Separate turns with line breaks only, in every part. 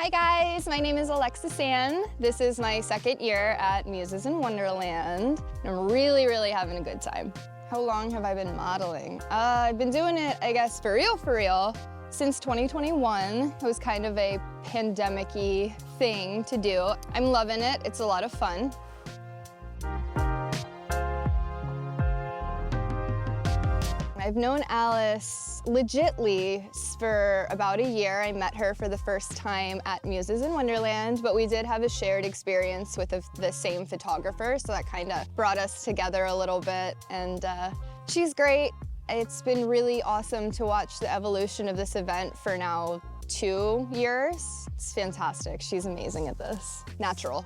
Hi guys, my name is Alexis Anne. This is my second year at Muses in Wonderland. I'm really having a good time. How long have I been modeling? I've been doing it, I guess, for real, since 2021. It was kind of a pandemic-y thing to do. I'm loving it, it's a lot of fun. I've known Alice legitly for about a year. I met her for the first time at Muses in Wonderland, but we did have a shared experience with the same photographer, so that kind of brought us together a little bit, and she's great. It's been really awesome to watch the evolution of this event for now 2 years. It's fantastic. She's amazing at this. Natural.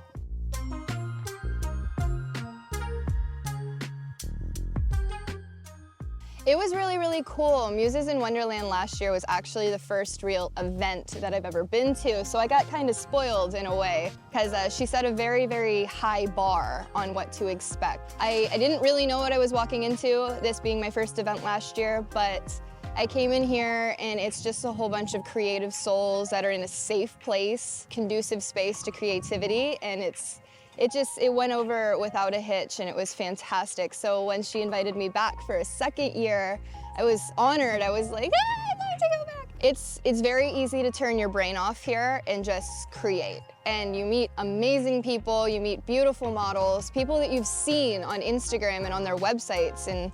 It was really cool. Muses in Wonderland last year was actually the first real event that I've ever been to, so I got kind of spoiled in a way, because she set a very high bar on what to expect. I didn't really know what I was walking into, this being my first event last year, but I came in here and it's just a whole bunch of creative souls that are in a safe place, conducive space to creativity, and it went over without a hitch, and it was fantastic. So when she invited me back for a second year, I was honored. I was like, I'd like to go back. It's very easy to turn your brain off here and just create. And you meet amazing people, you meet beautiful models, people that you've seen on Instagram and on their websites, and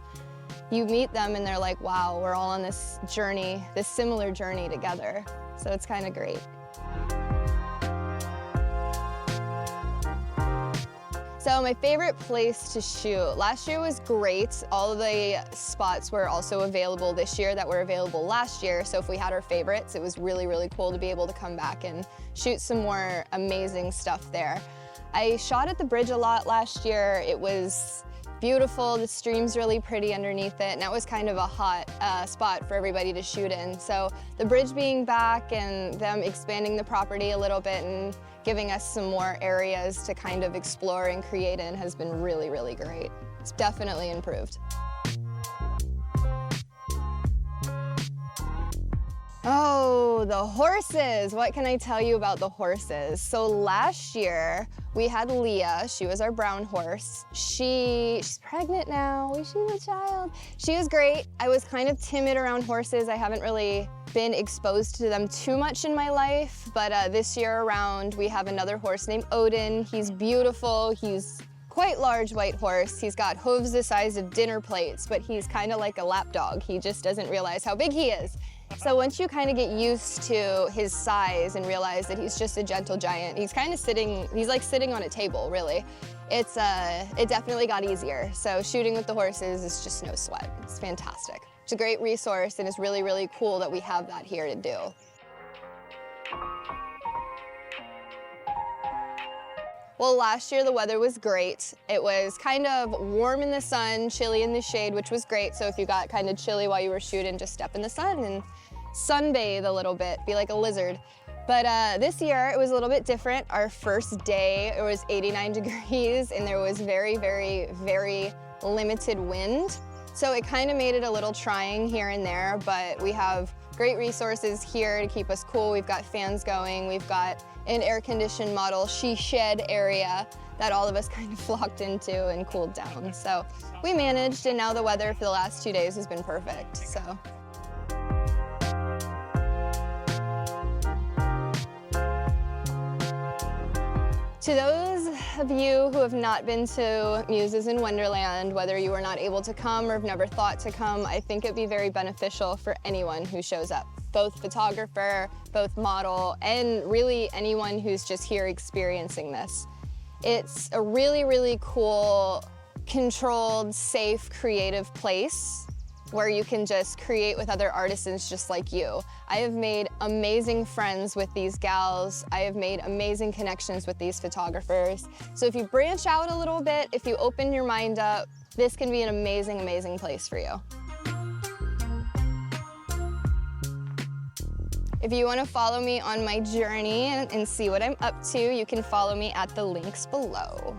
you meet them and they're like, wow, we're all on this journey, this similar journey together. So it's kind of great. So my favorite place to shoot, last year was great. All of the spots were also available this year that were available last year. So if we had our favorites, it was really cool to be able to come back and shoot some more amazing stuff there. I shot at the bridge a lot last year. It was beautiful, the stream's really pretty underneath it, and that was kind of a hot spot for everybody to shoot in. So the bridge being back and them expanding the property a little bit and giving us some more areas to kind of explore and create in has been really great. It's definitely improved. Oh, the horses. What can I tell you about the horses? So last year we had Leah. She was our brown horse. She's pregnant now. She's a child. She was great. I was kind of timid around horses. I haven't really been exposed to them too much in my life, but this year around we have another horse named Odin. He's beautiful. He's quite large white horse. He's got hooves the size of dinner plates, but he's kind of like a lap dog. He just doesn't realize how big he is. So once you kind of get used to his size and realize that he's just a gentle giant, he's kind of he's like sitting on a table, really. It definitely got easier. So shooting with the horses is just no sweat. It's fantastic. It's a great resource, and it's really cool that we have that here to do. Well, last year the weather was great. It was kind of warm in the sun, chilly in the shade, which was great. So if you got kind of chilly while you were shooting, just step in the sun and sunbathe a little bit, be like a lizard. But this year it was a little bit different. Our first day, it was 89 degrees and there was very limited wind. So it kind of made it a little trying here and there, but we have great resources here to keep us cool. We've got fans going, we've got an air-conditioned model she-shed area that all of us kind of flocked into and cooled down. So we managed, and now the weather for the last 2 days has been perfect. So. To those of you who have not been to Muses in Wonderland, whether you were not able to come or have never thought to come, I think it'd be very beneficial for anyone who shows up. Both photographer, both model, and really anyone who's just here experiencing this. It's a really cool, controlled, safe, creative place where you can just create with other artisans just like you. I have made amazing friends with these gals. I have made amazing connections with these photographers. So if you branch out a little bit, if you open your mind up, this can be an amazing place for you. If you want to follow me on my journey and see what I'm up to, you can follow me at the links below.